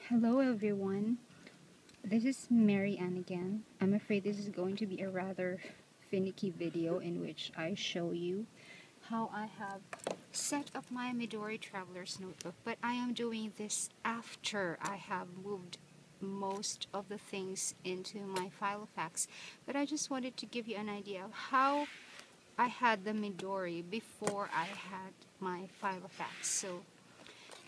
Hello everyone, this is Mary Ann again. I'm afraid this is going to be a rather finicky video in which I show you how I have set up my Midori Traveler's Notebook, but I am doing this after I have moved most of the things into my Filofax. But I just wanted to give you an idea of how I had the Midori before I had my Filofax. So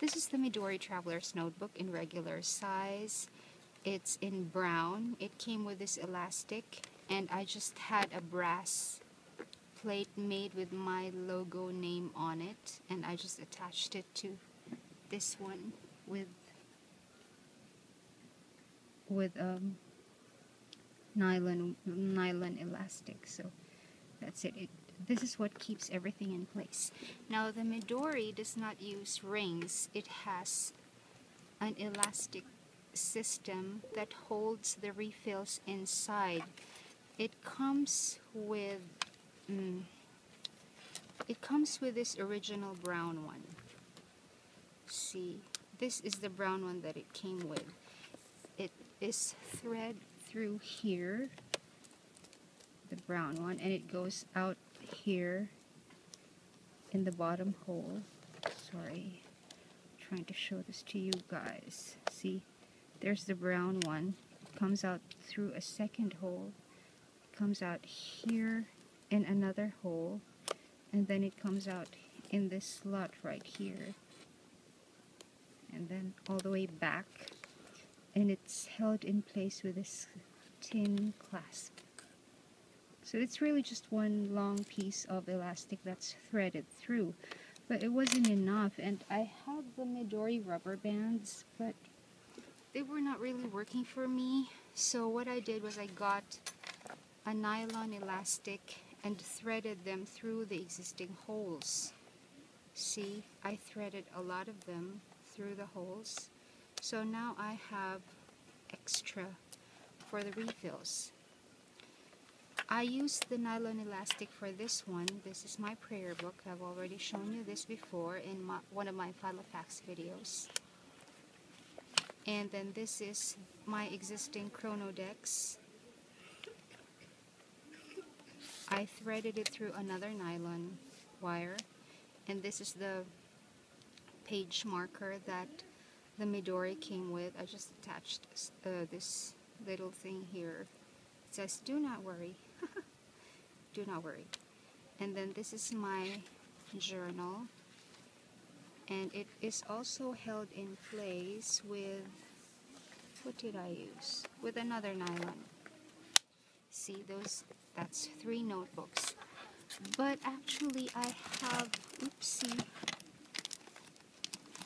this is the Midori Traveler's Notebook in regular size. It's in brown. It came with this elastic, and I just had a brass plate made with my logo name on it, and I just attached it to this one with nylon elastic. So that's it. This is what keeps everything in place. Now the Midori does not use rings. It has an elastic system that holds the refills inside. It comes with this original brown one. See, this is the brown one that it came with. It is thread through here, the brown one, and it goes out here in the bottom hole. Sorry, I'm trying to show this to you guys. See, there's the brown one. It comes out through a second hole. It comes out here in another hole, and then it comes out in this slot right here, and then all the way back, and it's held in place with this tin clasp. So it's really just one long piece of elastic that's threaded through, but it wasn't enough, and I had the Midori rubber bands, but they were not really working for me. So what I did was I got a nylon elastic and threaded them through the existing holes. See, I threaded a lot of them through the holes. So now I have extra for the refills. I used the nylon elastic for this one. This is my prayer book. I've already shown you this before in one of my Filofax videos. And then this is my existing Chronodex. I threaded it through another nylon wire, and this is the page marker that the Midori came with. I just attached this little thing here. It says, "Do not worry." Do not worry. And then this is my journal, and it is also held in place with, what did I use? With another nylon. See, that's 3 notebooks. But actually I have, oopsie,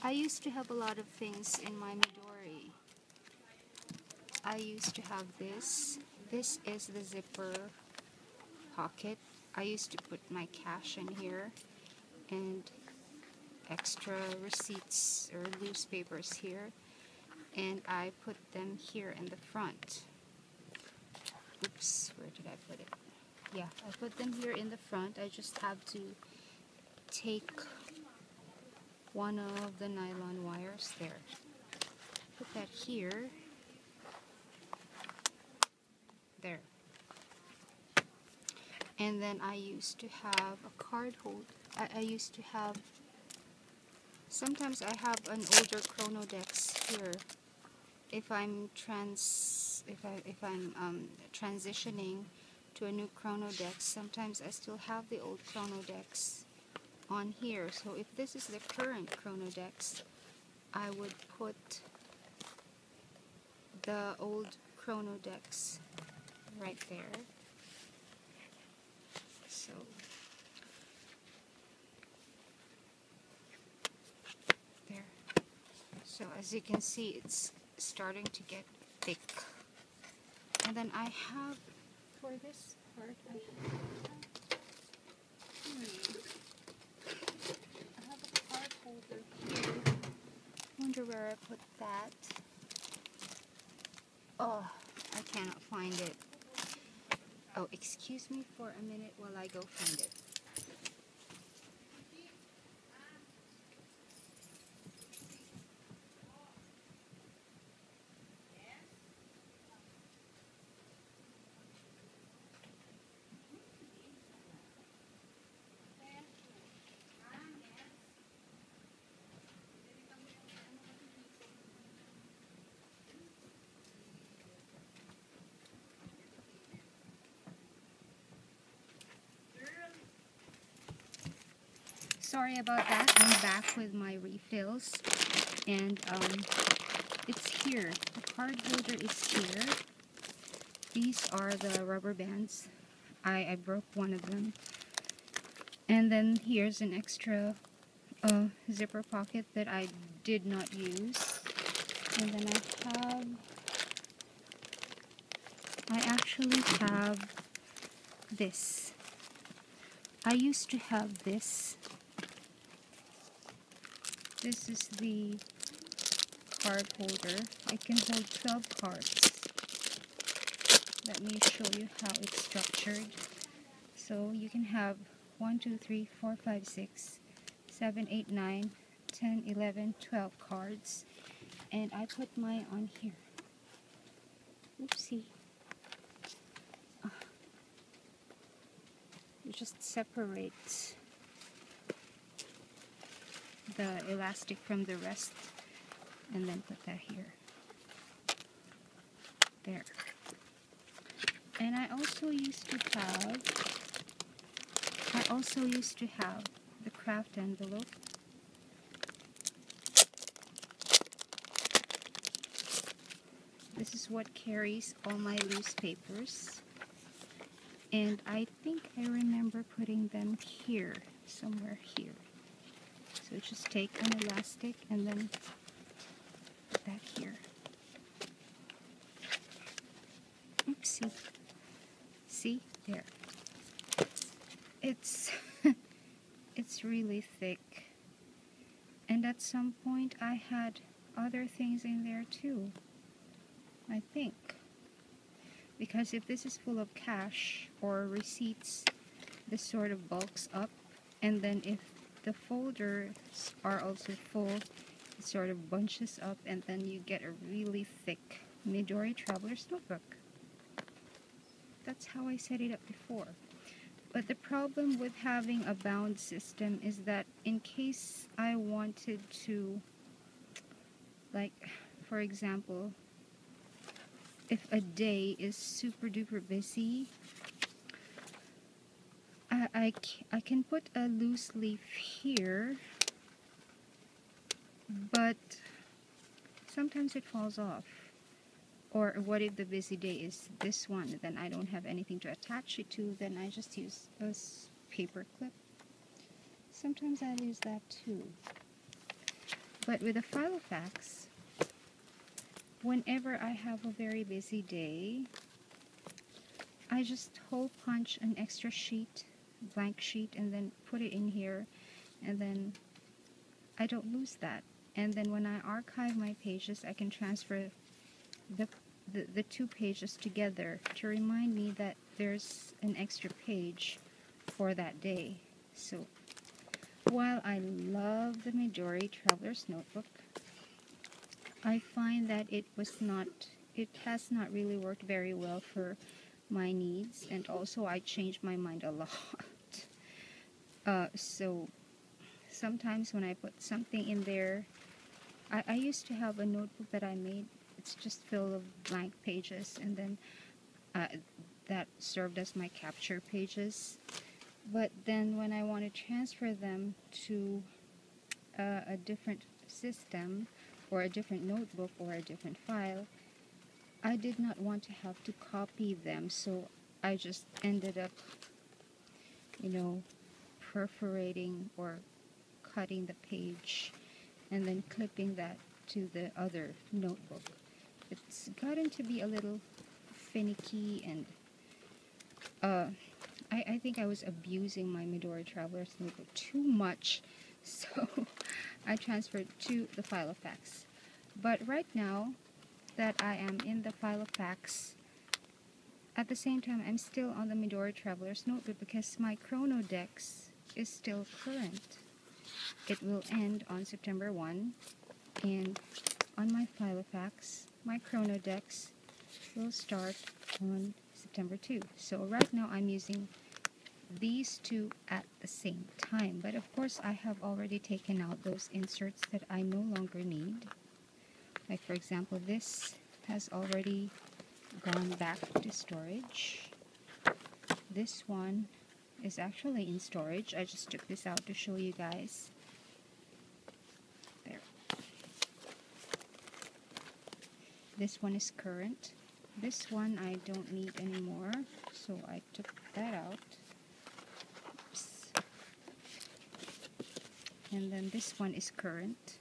I used to have a lot of things in my Midori. I used to have this. This is the zipper pocket. I used to put my cash in here, and extra receipts or loose papers here, and I put them here in the front. Oops, where did I put it? Yeah, I put them here in the front. I just have to take one of the nylon wires there, put that here, there. And then I used to have a card holder. I used to have, sometimes I have an older Chronodex here. If I'm transitioning to a new Chronodex, sometimes I still have the old Chronodex on here. So if this is the current Chronodex, I would put the old Chronodex right there. So there. So as you can see, it's starting to get thick. And then I have, for this part, I have a card holder here. Wonder where I put that. Oh, I cannot find it. Oh, excuse me for a minute while I go find it. sorry about that. I'm back with my refills, and it's here. The card holder is here. These are the rubber bands. I broke one of them. And then here's an extra zipper pocket that I did not use. And then I actually have this. I used to have this. This is the card holder. It can hold 12 cards. Let me show you how it's structured. So you can have 1, 2, 3, 4, 5, 6, 7, 8, 9, 10, 11, 12 cards. And I put mine on here. Oopsie. You just separate the elastic from the rest and then put that here. There. And I also used to have the craft envelope. This is what carries all my loose papers. And I think I remember putting them here, somewhere here. So just take an elastic and then put that here. Oopsie. See? There. It's it's really thick. And at some point I had other things in there too, I think. Because if this is full of cash or receipts, this sort of bulks up. And then if the folders are also full, it sort of bunches up, and then you get a really thick Midori Traveler's Notebook. That's how I set it up before. But the problem with having a bound system is that in case I wanted to, like, for example, if a day is super duper busy, I can put a loose leaf here, but sometimes it falls off. Or what if the busy day is this one, then I don't have anything to attach it to, then I just use a paper clip. Sometimes I use that too. But with a Filofax, whenever I have a very busy day, I just hole punch an extra sheet, blank sheet, and then put it in here, and then I don't lose that. And then when I archive my pages, I can transfer the two pages together to remind me that there's an extra page for that day. So while I love the Midori Traveler's Notebook, I find that it has not really worked very well for my needs, and also I changed my mind a lot. So sometimes when I put something in there, I used to have a notebook that I made. It's just filled of blank pages, and then that served as my capture pages. But then when I want to transfer them to a different system, or a different notebook, or a different file, I did not want to have to copy them, so I just ended up, perforating or cutting the page and then clipping that to the other notebook. It's gotten to be a little finicky, and I think I was abusing my Midori Traveler's Notebook too much, so I transferred to the Filofax. But right now that I am in the Filofax, at the same time I'm still on the Midori Traveler's Notebook because my Chronodex is still current. It will end on September 1, and on my Filofax, my Chronodex will start on September 2. So right now I'm using these two at the same time. But of course I have already taken out those inserts that I no longer need. Like for example, this has already gone back to storage. This one is actually in storage. I just took this out to show you guys. There. This one is current. This one I don't need anymore, so I took that out. Oops. And then this one is current.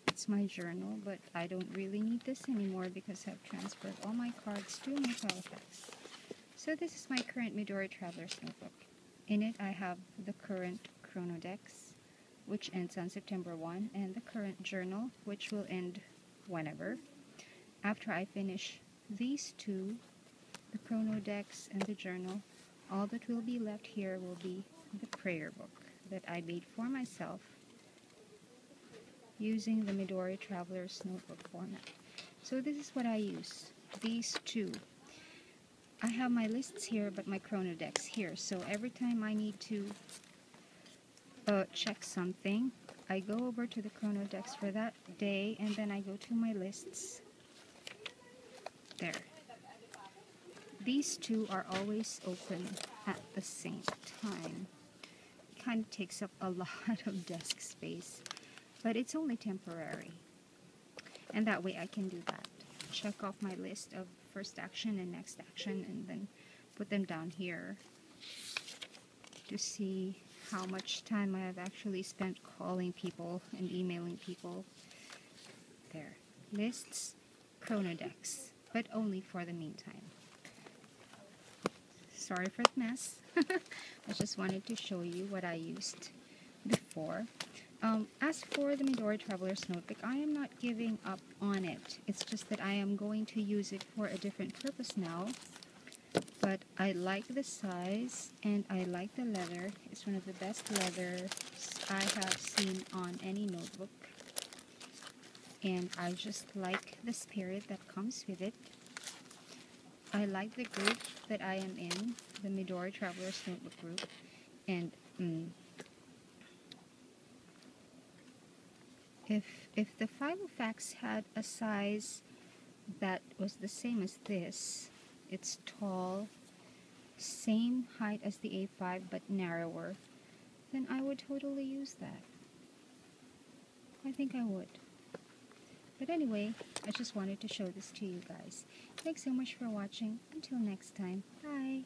It's my journal, but I don't really need this anymore because I've transferred all my cards to my Filofax. So this is my current Midori Traveler's Notebook. In it I have the current Chronodex, which ends on September 1, and the current journal, which will end whenever. After I finish these two, the Chronodex and the journal, all that will be left here will be the prayer book that I made for myself using the Midori Traveler's Notebook format. So this is what I use, these two. I have my lists here, but my Chronodex here. So every time I need to check something, I go over to the Chronodex for that day, and then I go to my lists. There. These two are always open at the same time. It kind of takes up a lot of desk space, but it's only temporary. And that way I can do that. Check off my list of first action and next action, and then put them down here to see how much time I have actually spent calling people and emailing people. There. Lists, Chronodex, but only for the meantime. Sorry for the mess. I just wanted to show you what I used before. As for the Midori Traveler's Notebook, I am not giving up on it. It's just that I am going to use it for a different purpose now. But I like the size and I like the leather. It's one of the best leathers I have seen on any notebook. And I just like the spirit that comes with it. I like the group that I am in, the Midori Traveler's Notebook group. And if the Filofax had a size that was the same as this, it's tall, same height as the A5 but narrower, then I would totally use that. I think I would. But anyway, I just wanted to show this to you guys. Thanks so much for watching. Until next time, bye!